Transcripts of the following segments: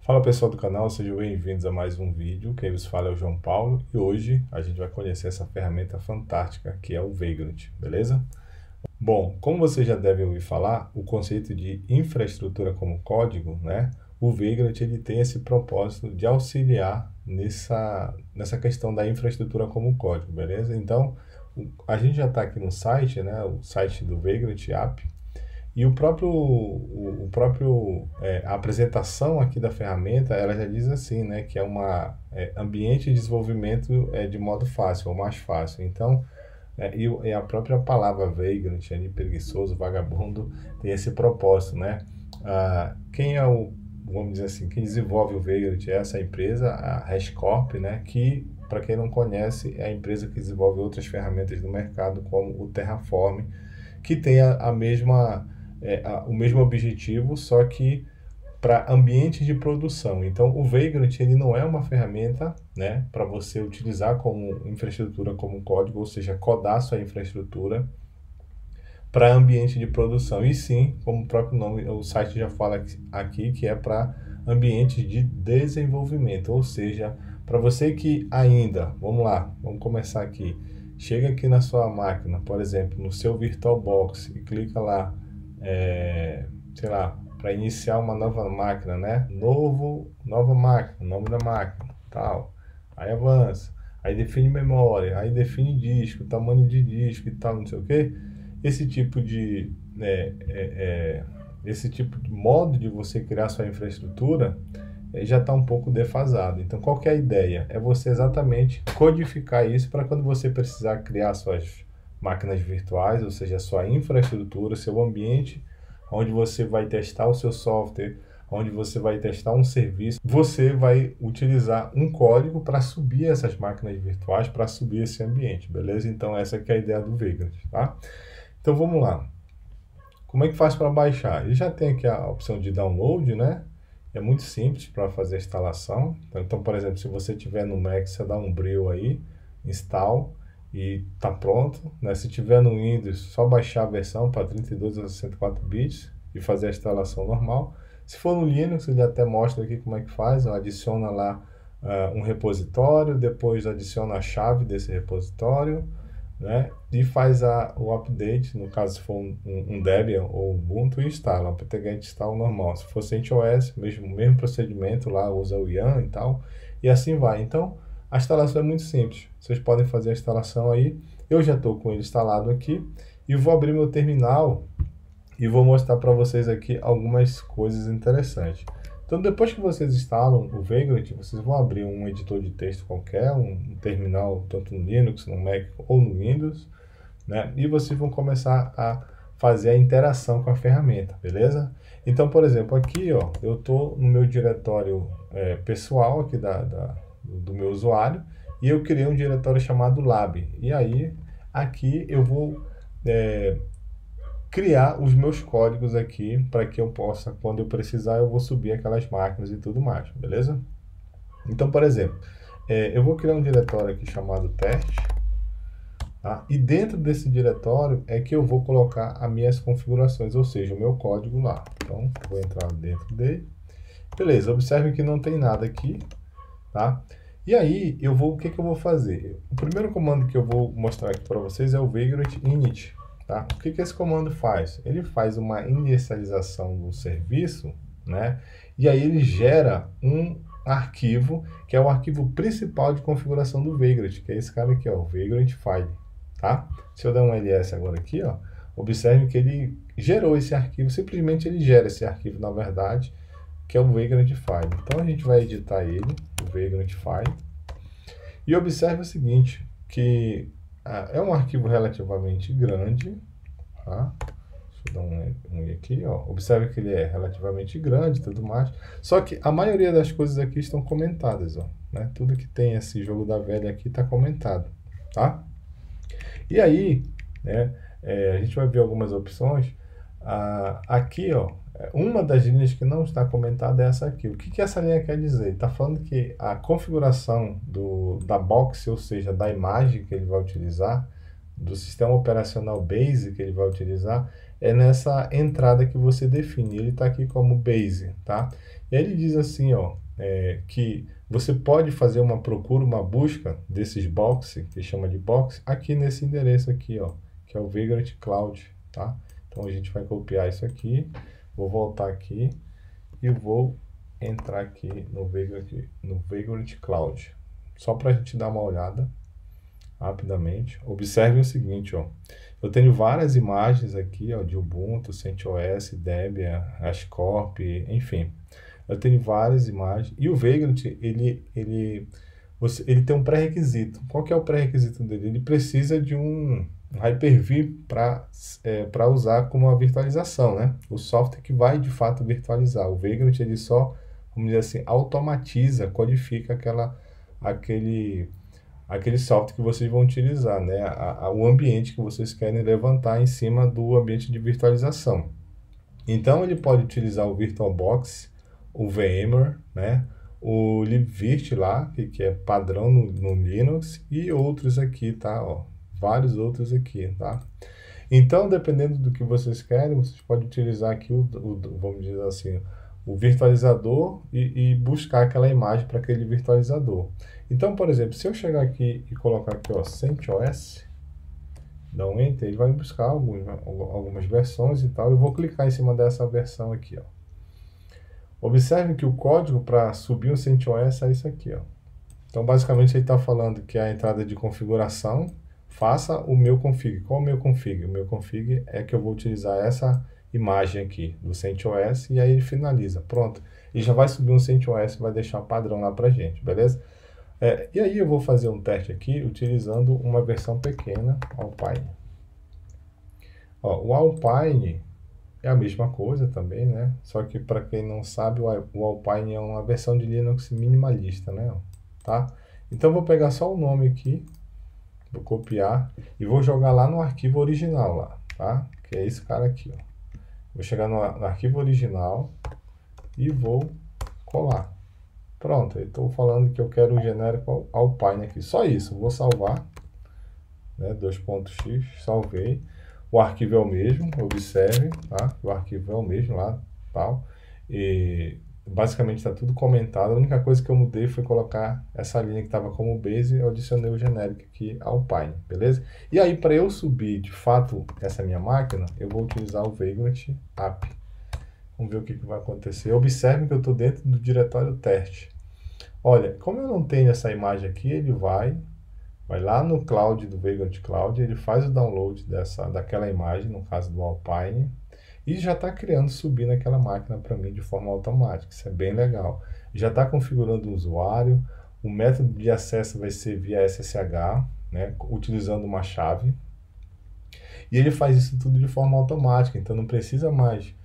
Fala pessoal do canal, sejam bem-vindos a mais um vídeo. Quem vos fala é o João Paulo e hoje a gente vai conhecer essa ferramenta fantástica que é o Vagrant, beleza? Bom, como você já deve ouvir falar, o conceito de infraestrutura como código, né? O Vagrant ele tem esse propósito de auxiliar nessa questão da infraestrutura como código, beleza? Então, a gente já está aqui no site, né? O site do Vagrant App. E a apresentação aqui da ferramenta, ela já diz assim, né, que é uma ambiente de desenvolvimento de modo fácil, ou mais fácil. Então, e a própria palavra vagrant, ali, preguiçoso, vagabundo, tem esse propósito, né? Quem é vamos dizer assim, quem desenvolve o Vagrant é essa empresa, a HashiCorp, né, que, para quem não conhece, é a empresa que desenvolve outras ferramentas no mercado, como o Terraform, que tem o mesmo objetivo, só que para ambiente de produção. Então, o Vagrant ele não é uma ferramenta, né, para você utilizar como infraestrutura, como código, ou seja, codar sua infraestrutura para ambiente de produção. E sim, como o próprio nome, o site já fala aqui, que é para ambiente de desenvolvimento, ou seja, para você que ainda, vamos lá, vamos começar aqui, chega aqui na sua máquina, por exemplo, no seu VirtualBox e clica lá, sei lá, para iniciar uma nova máquina, né? Nova máquina, nome da máquina, tal. Aí avança, aí define memória, aí define disco, tamanho de disco e tal, não sei o que. Esse tipo de, esse tipo de modo de você criar sua infraestrutura já está um pouco defasado. Então, qual que é a ideia? É você exatamente codificar isso para quando você precisar criar suas máquinas virtuais, ou seja, a sua infraestrutura, seu ambiente, onde você vai testar o seu software, onde você vai testar um serviço, você vai utilizar um código para subir essas máquinas virtuais, para subir esse ambiente, beleza? Então, essa que é a ideia do Vagrant, tá? Então, vamos lá. Como é que faz para baixar? Ele já tem aqui a opção de download, né? É muito simples para fazer a instalação. Então, por exemplo, se você tiver no Mac, você dá um breu aí, install e tá pronto, né? Se tiver no Windows, só baixar a versão para 32 ou 64 bits e fazer a instalação normal. Se for no Linux, ele até mostra aqui como é que faz. Adiciona lá um repositório, depois adiciona a chave desse repositório, né? E faz o update, no caso se for um Debian ou Ubuntu, e instala, o apt-get install normal. Se for CentOS, mesmo procedimento lá, usa o YAM e tal, e assim vai. Então, a instalação é muito simples. Vocês podem fazer a instalação aí. Eu já estou com ele instalado aqui, e vou abrir meu terminal e vou mostrar para vocês aqui algumas coisas interessantes. Então, depois que vocês instalam o Vagrant, vocês vão abrir um editor de texto qualquer, um terminal, tanto no Linux, no Mac ou no Windows, né? E vocês vão começar a fazer a interação com a ferramenta, beleza? Então, por exemplo, aqui, ó, eu estou no meu diretório pessoal aqui do meu usuário, e eu criei um diretório chamado Lab. E aí, aqui eu vou criar os meus códigos aqui para que eu possa, quando eu precisar, eu vou subir aquelas máquinas e tudo mais, beleza? Então, por exemplo, eu vou criar um diretório aqui chamado teste, tá? E dentro desse diretório é que eu vou colocar as minhas configurações, ou seja, o meu código lá. Então, vou entrar dentro dele. Beleza, observe que não tem nada aqui, tá? E aí, o que eu vou fazer? O primeiro comando que eu vou mostrar aqui para vocês é o vagrant init. Tá? O que esse comando faz? Ele faz uma inicialização do serviço, né? E aí ele gera um arquivo, que é o arquivo principal de configuração do Vagrant, que é esse cara aqui, ó, o Vagrant File, tá? Se eu der um ls agora aqui, ó, observe que ele gerou esse arquivo, simplesmente ele gera esse arquivo, na verdade, que é o Vagrant File. Então a gente vai editar ele, o Vagrant File, e observe o seguinte, que é um arquivo relativamente grande, tá? Deixa eu dar um i aqui, ó. Observe que ele é relativamente grande e tudo mais. Só que a maioria das coisas aqui estão comentadas, ó, né? Tudo que tem esse jogo da velha aqui está comentado, tá? E aí, né, a gente vai ver algumas opções. Aqui, ó, uma das linhas que não está comentada é essa aqui. O que essa linha quer dizer? Está falando que a configuração da box, ou seja, da imagem que ele vai utilizar, do sistema operacional base que ele vai utilizar, é nessa entrada que você define. Ele está aqui como base, tá? Ele diz assim, ó, que você pode fazer uma procura, uma busca desses box, que chama de box, aqui nesse endereço aqui, ó, que é o Vagrant Cloud, tá? Então a gente vai copiar isso aqui, vou voltar aqui e vou entrar aqui no Vagrant Cloud, só para a gente dar uma olhada rapidamente. Observe o seguinte, ó, eu tenho várias imagens aqui, ó, de Ubuntu, CentOS, Debian, HashiCorp, enfim. Eu tenho várias imagens. E o Vagrant, ele tem um pré-requisito. Qual que é o pré-requisito dele? Ele precisa de um Hyper-V para usar como uma virtualização, né? O software que vai, de fato, virtualizar. O Vagrant, ele só, vamos dizer assim, automatiza, codifica aquele software que vocês vão utilizar, né? O ambiente que vocês querem levantar em cima do ambiente de virtualização. Então, ele pode utilizar o VirtualBox, o VMware, né? O libvirt lá, que é padrão no Linux, e outros aqui, tá? Ó, vários outros aqui, tá? Então, dependendo do que vocês querem, vocês podem utilizar aqui vamos dizer assim, o virtualizador e buscar aquela imagem para aquele virtualizador. Então, por exemplo, se eu chegar aqui e colocar aqui, ó, CentOS, dá um Enter, ele vai buscar algumas versões e tal. Eu vou clicar em cima dessa versão aqui, ó. Observe que o código para subir o CentOS é isso aqui, ó. Então, basicamente, ele está falando que a entrada de configuração, faça o meu config. Qual é o meu config? O meu config é que eu vou utilizar essa imagem aqui do CentOS e aí ele finaliza. Pronto. E já vai subir um CentOS e vai deixar padrão lá pra gente, beleza? E aí eu vou fazer um teste aqui utilizando uma versão pequena, Alpine. Ó, o Alpine é a mesma coisa também, né? Só que para quem não sabe, o Alpine é uma versão de Linux minimalista, né? Tá? Então eu vou pegar só o nome aqui, vou copiar e vou jogar lá no arquivo original lá, tá? Que é esse cara aqui, ó. Vou chegar no arquivo original e vou colar. Pronto, eu estou falando que eu quero o genérico Alpine aqui. Só isso, vou salvar, né? 2.x, salvei. O arquivo é o mesmo, observe, tá? O arquivo é o mesmo lá, tal. E basicamente está tudo comentado. A única coisa que eu mudei foi colocar essa linha que estava como base e eu adicionei o genérico aqui, Alpine, beleza? E aí, para eu subir de fato essa minha máquina, eu vou utilizar o Vagrant App. Vamos ver o que vai acontecer. Observe que eu estou dentro do diretório teste. Olha, como eu não tenho essa imagem aqui, ele vai lá no cloud do Vagrant Cloud, ele faz o download daquela imagem, no caso do Alpine, e já está criando, subindo aquela máquina para mim de forma automática. Isso é bem legal. Já está configurando o usuário, o método de acesso vai ser via SSH, né, utilizando uma chave, e ele faz isso tudo de forma automática, então não precisa mais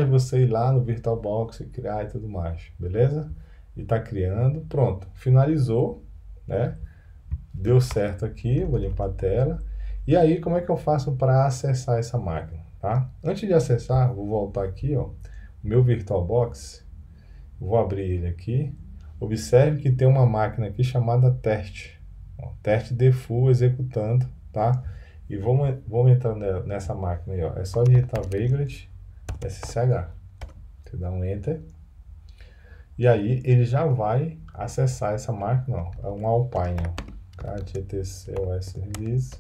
você ir lá no VirtualBox e criar e tudo mais, beleza? E está criando, pronto, finalizou, né? Deu certo aqui, vou limpar a tela. E aí, como é que eu faço para acessar essa máquina, tá? Antes de acessar, vou voltar aqui, ó, o meu VirtualBox, vou abrir ele aqui. Observe que tem uma máquina aqui chamada teste, ó, teste default executando, tá? E vamos entrar nessa máquina aí, ó. É só digitar Vagrant SSH. Você dá um Enter. E aí ele já vai acessar essa máquina, ó. É um Alpine, ó. KTTC OS Release,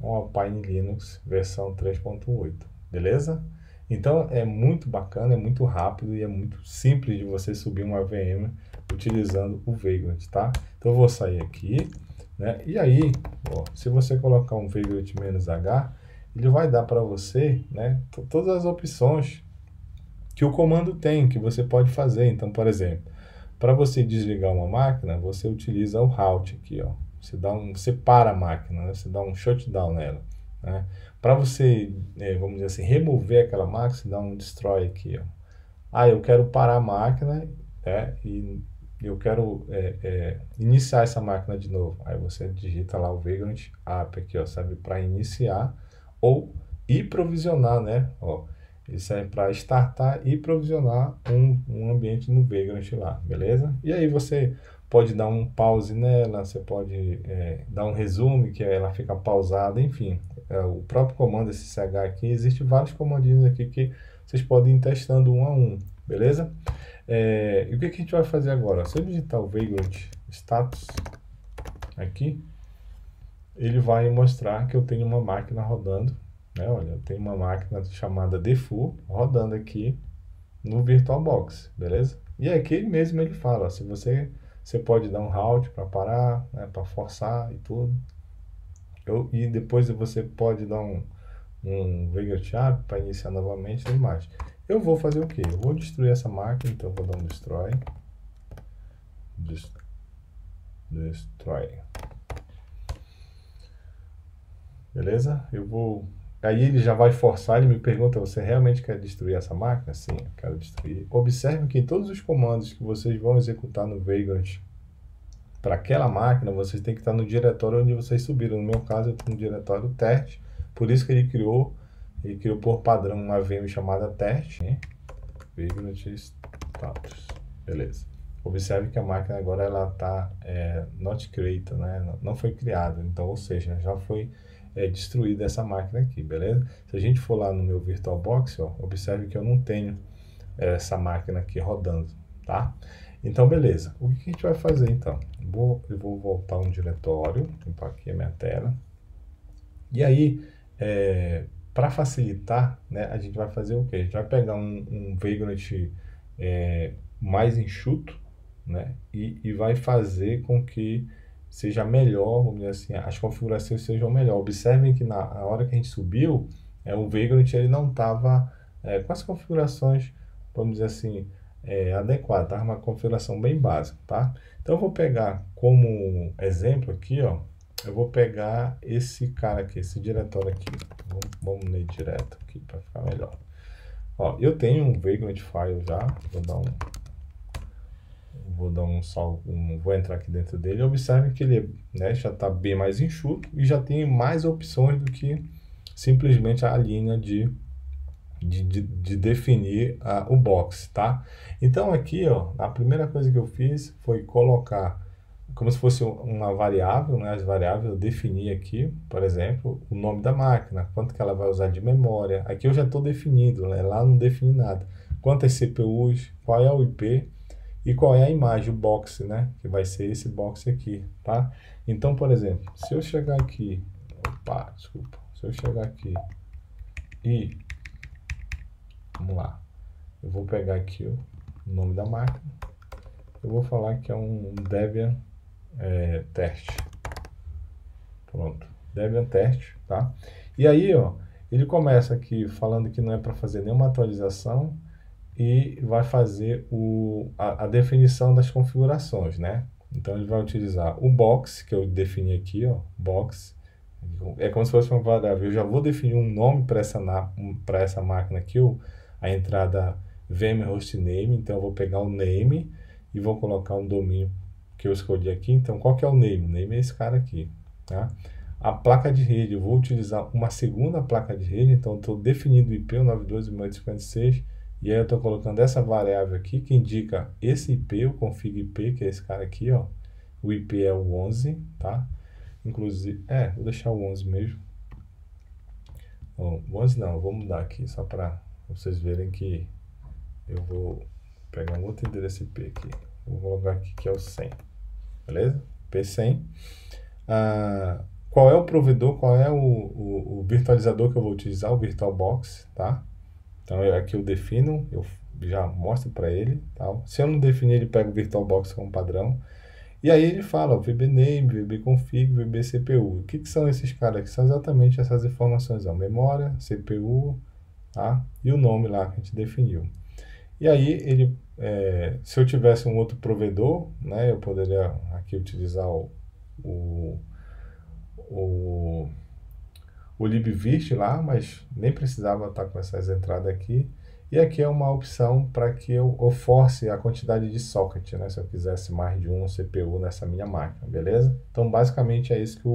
um Alpine Linux versão 3.8, beleza? Então é muito bacana, é muito rápido e é muito simples de você subir uma VM utilizando o Vagrant, tá? Então eu vou sair aqui, né? E aí, ó, se você colocar um Vagrant-H, ele vai dar para você, né, todas as opções que o comando tem, que você pode fazer. Então, por exemplo, para você desligar uma máquina, você utiliza o Halt aqui, ó. Você para a máquina, né? Você dá um shutdown nela, né? Para você, vamos dizer assim, remover aquela máquina, você dá um destroy aqui, ó. Ah, eu quero parar a máquina, e eu quero iniciar essa máquina de novo. Aí você digita lá o Vagrant App aqui, ó, serve para iniciar ou provisionar, né? Ó, isso é para startar e provisionar um ambiente no Vagrant lá, beleza? E aí você pode dar um pause nela, você pode dar um resume, que ela fica pausada, enfim. O próprio comando SSH aqui, existe vários comandinhos aqui que vocês podem ir testando um a um, beleza? E o que a gente vai fazer agora? Se eu digitar o Vagrant Status aqui, ele vai mostrar que eu tenho uma máquina rodando, né? Olha, eu tenho uma máquina chamada Default rodando aqui no VirtualBox, beleza? E aqui mesmo ele fala, se você pode dar um halt para parar, né, para forçar e tudo. E depois você pode dar um Vagrant App para iniciar novamente e tudo mais. Eu vou fazer o quê? Eu vou destruir essa máquina, então eu vou dar um destroy. Destroy. Beleza? Aí ele já vai forçar, ele me pergunta, você realmente quer destruir essa máquina? Sim, eu quero destruir. Observe que todos os comandos que vocês vão executar no Vagrant para aquela máquina, vocês têm que estar no diretório onde vocês subiram. No meu caso, eu estou no diretório teste, por isso que ele criou por padrão uma VM chamada teste, né? Vagrant status. Beleza. Observe que a máquina agora ela está not created, né? Não foi criada, então, ou seja, já foi destruída essa máquina aqui, beleza? Se a gente for lá no meu VirtualBox, ó, observe que eu não tenho essa máquina aqui rodando, tá? Então, beleza. O que a gente vai fazer, então? Eu vou voltar um diretório, limpar aqui a minha tela. E aí, para facilitar, né, a gente vai fazer o quê? A gente vai pegar um Vagrant mais enxuto, né, e vai fazer com que seja melhor, vamos dizer assim, as configurações sejam melhor. Observem que na hora que a gente subiu, o Vagrant ele não estava com as configurações, vamos dizer assim, adequadas, estava uma configuração bem básica, tá? Então eu vou pegar como exemplo aqui, ó, eu vou pegar esse cara aqui, esse diretório aqui. Vamos ler direto aqui para ficar melhor. Ó, eu tenho um Vagrant file já, vou entrar aqui dentro dele. Observe que ele, né, já está bem mais enxuto e já tem mais opções do que simplesmente a linha de definir o box, tá? Então aqui, ó, a primeira coisa que eu fiz foi colocar como se fosse uma variável, né? As variáveis eu defini aqui, por exemplo, o nome da máquina, quanto que ela vai usar de memória. Aqui eu já estou definindo, né? Lá não defini nada. Quantas CPUs, qual é o IP e qual é a imagem, o box, né? Que vai ser esse box aqui, tá? Então, por exemplo, se eu chegar aqui, se eu chegar aqui e, vamos lá, eu vou pegar aqui o nome da máquina, eu vou falar que é um Debian teste. Pronto, Debian teste, tá? E aí, ó, ele começa aqui falando que não é para fazer nenhuma atualização e vai fazer a definição das configurações, né? Então ele vai utilizar o box que eu defini aqui, ó, box. É como se fosse uma variável. Eu já vou definir um nome para essa máquina aqui, a entrada VM hostname. Então eu vou pegar o name e vou colocar um domínio que eu escolhi aqui. Então, qual que é o name? O name é esse cara aqui, tá? A placa de rede, eu vou utilizar uma segunda placa de rede, então eu estou definindo o IP, o 92.156, e aí eu estou colocando essa variável aqui, que indica esse IP, o config IP, que é esse cara aqui, ó. O IP é o 11, tá? Inclusive, vou deixar o 11 mesmo. Bom, o 11 não, eu vou mudar aqui, só para vocês verem que eu vou pegar um outro endereço IP aqui. Vou colocar aqui que é o 100, beleza? P100. Qual é o provedor, qual é o virtualizador que eu vou utilizar? O VirtualBox, tá? Então aqui eu defino, eu já mostro para ele, tá? Se eu não definir, ele pega o VirtualBox como padrão. E aí ele fala, ó, VBName, VBConfig, VBCPU. O que são esses caras aqui? São exatamente essas informações, ó, memória, CPU, tá? E o nome lá que a gente definiu. E aí, se eu tivesse um outro provedor, né, eu poderia aqui utilizar o libvirt lá, mas nem precisava estar com essas entradas aqui. E aqui é uma opção para que eu force a quantidade de socket, né, se eu quisesse mais de um CPU nessa minha máquina, beleza? Então, basicamente é isso que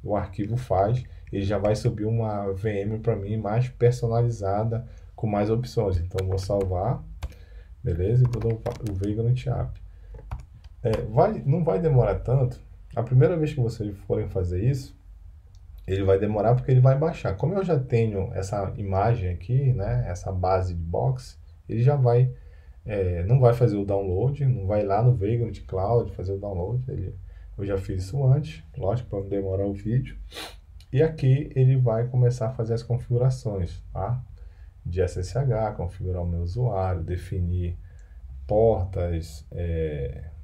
o arquivo faz. Ele já vai subir uma VM para mim mais personalizada, com mais opções. Então, vou salvar, beleza? E vou dar o Vagrant App. Não vai demorar tanto. A primeira vez que vocês forem fazer isso, ele vai demorar porque ele vai baixar. Como eu já tenho essa imagem aqui, né, essa base de box, ele já vai, não vai fazer o download, não vai lá no Vagrant Cloud fazer o download. Eu já fiz isso antes, lógico, para não demorar o vídeo. E aqui ele vai começar a fazer as configurações, tá? De SSH, configurar o meu usuário, definir portas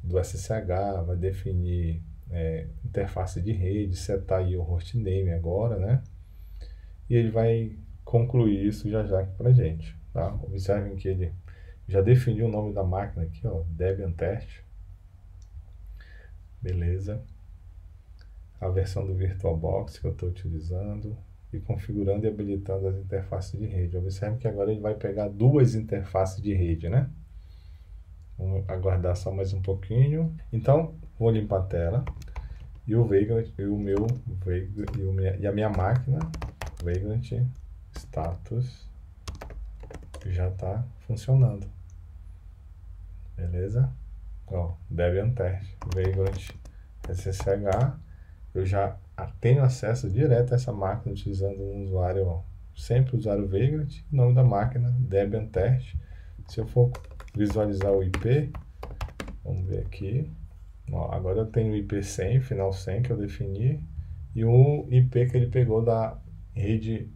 do SSH, vai definir interface de rede, setar aí o hostname agora, né? E ele vai concluir isso já já aqui pra gente, tá? Observem que ele já definiu o nome da máquina aqui, ó, Debian Test. Beleza. A versão do VirtualBox que eu estou utilizando e configurando e habilitando as interfaces de rede. Observe que agora ele vai pegar duas interfaces de rede, né? Vamos aguardar só mais um pouquinho. Então, vou limpar a tela e o Vagrant, e a minha máquina Vagrant status já está funcionando. Beleza? Ó, Debian Test, Vagrant SSH. Eu já tenho acesso direto a essa máquina utilizando um usuário, ó, sempre usuário Vagrant, nome da máquina Debian Test. Se eu for visualizar o IP, vamos ver aqui, ó, agora eu tenho o IP 100, final 100 que eu defini, e o IP que ele pegou da rede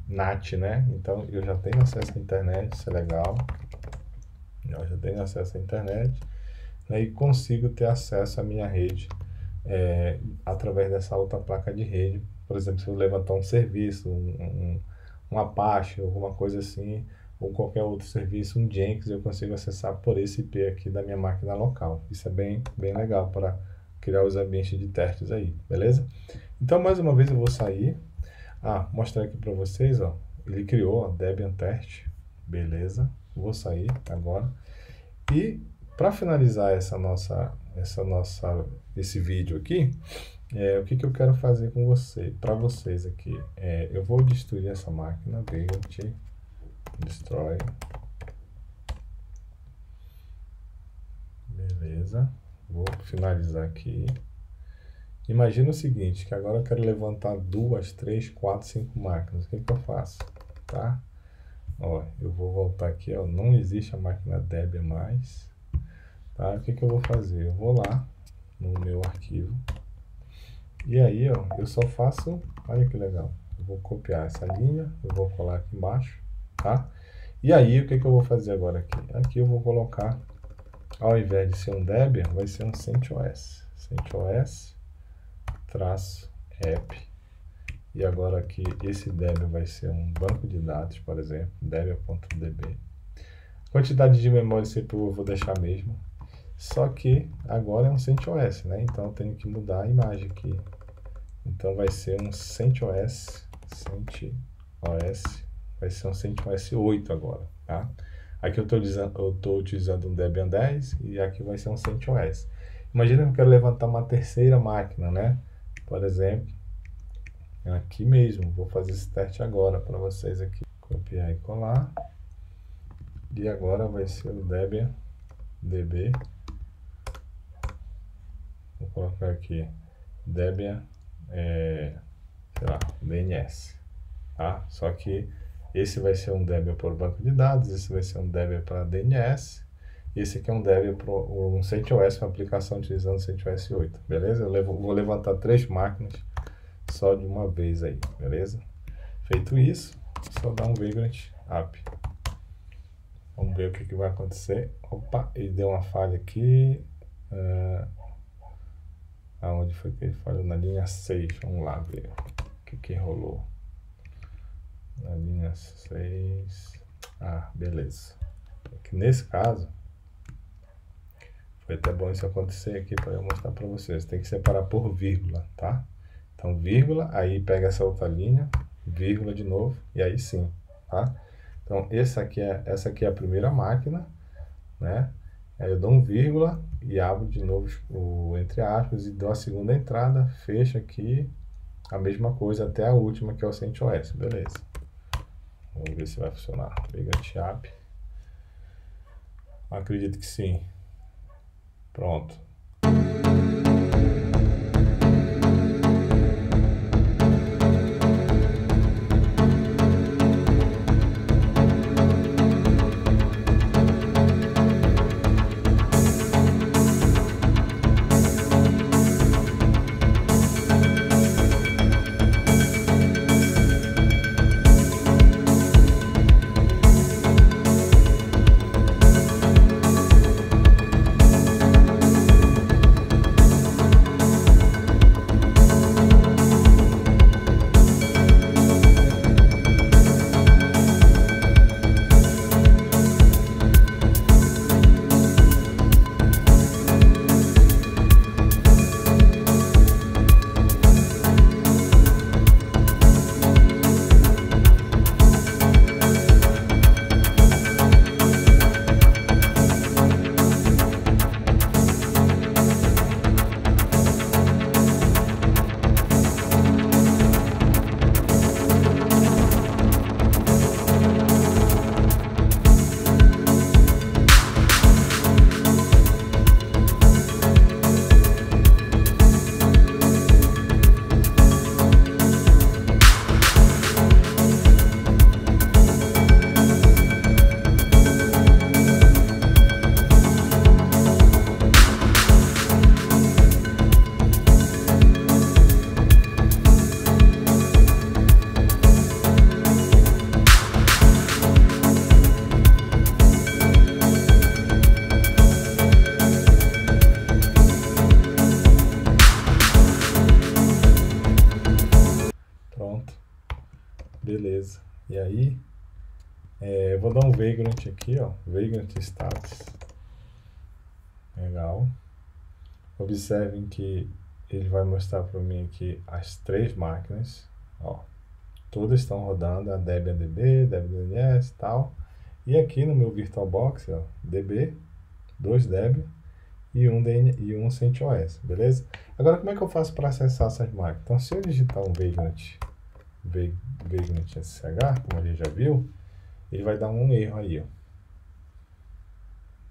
NAT, né? Então eu já tenho acesso à internet, isso é legal. Eu já tenho acesso à internet, né, e consigo ter acesso à minha rede através dessa outra placa de rede. Por exemplo, se eu levantar um serviço, um Apache, alguma coisa assim, ou qualquer outro serviço, um Jenkins, eu consigo acessar por esse IP aqui da minha máquina local. Isso é bem legal para criar os ambientes de testes aí, beleza? Então, mais uma vez eu vou sair, mostrar aqui para vocês, ó, ele criou, ó, Debian Test, beleza? Vou sair agora. E para finalizar esse vídeo aqui, o que eu quero fazer com para vocês aqui, eu vou destruir essa máquina, Vagrant Destroy, beleza, vou finalizar aqui. Imagina o seguinte, que agora eu quero levantar 2, 3, 4, 5 máquinas, o que eu faço, tá? Ó, eu vou voltar aqui, ó, não existe a máquina Debian mais, tá? O que eu vou fazer? Eu vou lá no meu arquivo, e aí, ó, eu só faço, olha que legal, eu vou copiar essa linha, eu vou colar aqui embaixo, tá? E aí, o que eu vou fazer agora aqui? Aqui eu vou colocar, ao invés de ser um Debian, vai ser um CentOS, CentOS-app, e agora aqui, esse Debian vai ser um banco de dados, por exemplo, debian.db. Quantidade de memória CPU eu vou deixar mesmo, só que agora é um CentOS, né? Então eu tenho que mudar a imagem aqui. Então vai ser um CentOS, vai ser um CentOS 8 agora, tá? Aqui eu estou utilizando um Debian 10 e aqui vai ser um CentOS. Imagina que eu quero levantar uma terceira máquina, né? Por exemplo, aqui mesmo, vou fazer esse teste agora para vocês aqui. Copiar e colar. E agora vai ser o Debian DB. Vou colocar aqui Debian, sei lá, DNS, tá? Só que esse vai ser um Debian por banco de dados, esse vai ser um Debian para DNS, esse aqui é um Debian para um CentOS, uma aplicação utilizando CentOS 8, beleza? Vou levantar 3 máquinas só de uma vez aí, beleza? Feito isso, só dar um Vagrant app. Vamos ver o que vai acontecer. Opa, ele deu uma falha aqui. Aonde foi que ele falhou? Na linha 6. Vamos lá ver o que rolou. Na linha 6. Beleza. Aqui nesse caso, foi até bom isso acontecer aqui para eu mostrar para vocês. Tem que separar por vírgula, tá? Então, vírgula, aí pega essa outra linha, vírgula de novo, e aí sim, tá? Então, essa aqui é a primeira máquina, né? Aí eu dou um vírgula e abro de novo o entre aspas e dou a segunda entrada, fecho aqui, a mesma coisa até a última que é o CentOS, beleza. Vamos ver se vai funcionar. Vagrant app. Acredito que sim. Pronto. E aí, eu vou dar um Vagrant aqui, ó, Vagrant Status. Legal. Observem que ele vai mostrar para mim aqui as 3 máquinas, ó. Todas estão rodando, a Debian DB, Debian DNS e tal. E aqui no meu VirtualBox, ó, DB, 2 Debian e um CentOS, beleza? Agora, como é que eu faço para acessar essas máquinas? Então, se eu digitar um Vagrant SSH, como a gente já viu, ele vai dar um erro aí,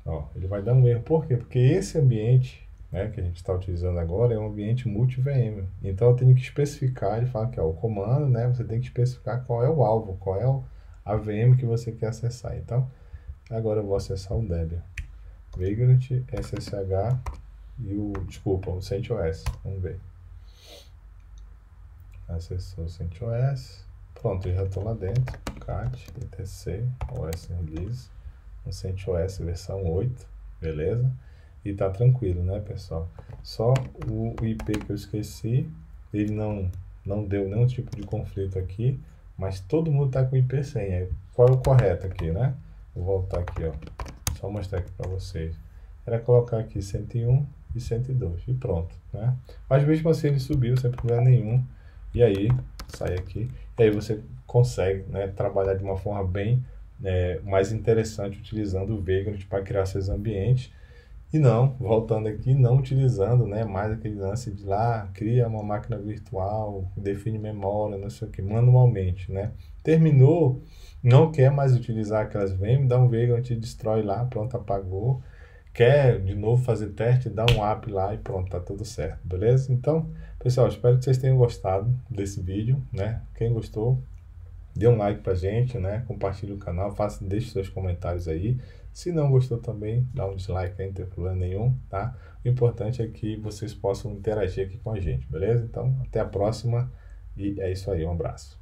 ó. Ele vai dar um erro, por quê? Porque esse ambiente, né, que a gente está utilizando agora é um ambiente multi-VM. Então eu tenho que especificar, ele fala que é o comando, né, você tem que especificar qual é o alvo, qual é a VM que você quer acessar. Então, agora eu vou acessar o Debian, Vagrant SSH e o CentOS. Vamos ver. Acessou o CentOS. Pronto, eu já estou lá dentro. cat etc os release, um CentOS versão 8, beleza? E tá tranquilo, né, pessoal? Só o IP que eu esqueci, ele não deu nenhum tipo de conflito aqui, mas todo mundo tá com IP 100. Qual é o correto aqui, né? Vou voltar aqui, ó. Só mostrar aqui para vocês. Era colocar aqui 101 e 102 e pronto, né? Mas mesmo assim ele subiu sem problema nenhum. E aí, sai aqui. E aí você consegue, né, trabalhar de uma forma bem mais interessante utilizando o Vagrant para criar seus ambientes. E não, voltando aqui, não utilizando, né, mais aquele lance de lá, cria uma máquina virtual, define memória, não sei o que, manualmente, né? Terminou, não quer mais utilizar aquelas VM, dá um Vagrant e destrói lá, pronto, apagou. Quer de novo fazer teste, dá um app lá e pronto, tá tudo certo, beleza? Então, pessoal, espero que vocês tenham gostado desse vídeo, né? Quem gostou, dê um like pra gente, né? Compartilhe o canal, deixe seus comentários aí. Se não gostou também, dá um dislike aí, não tem problema nenhum, tá? O importante é que vocês possam interagir aqui com a gente, beleza? Então, até a próxima e é isso aí, um abraço.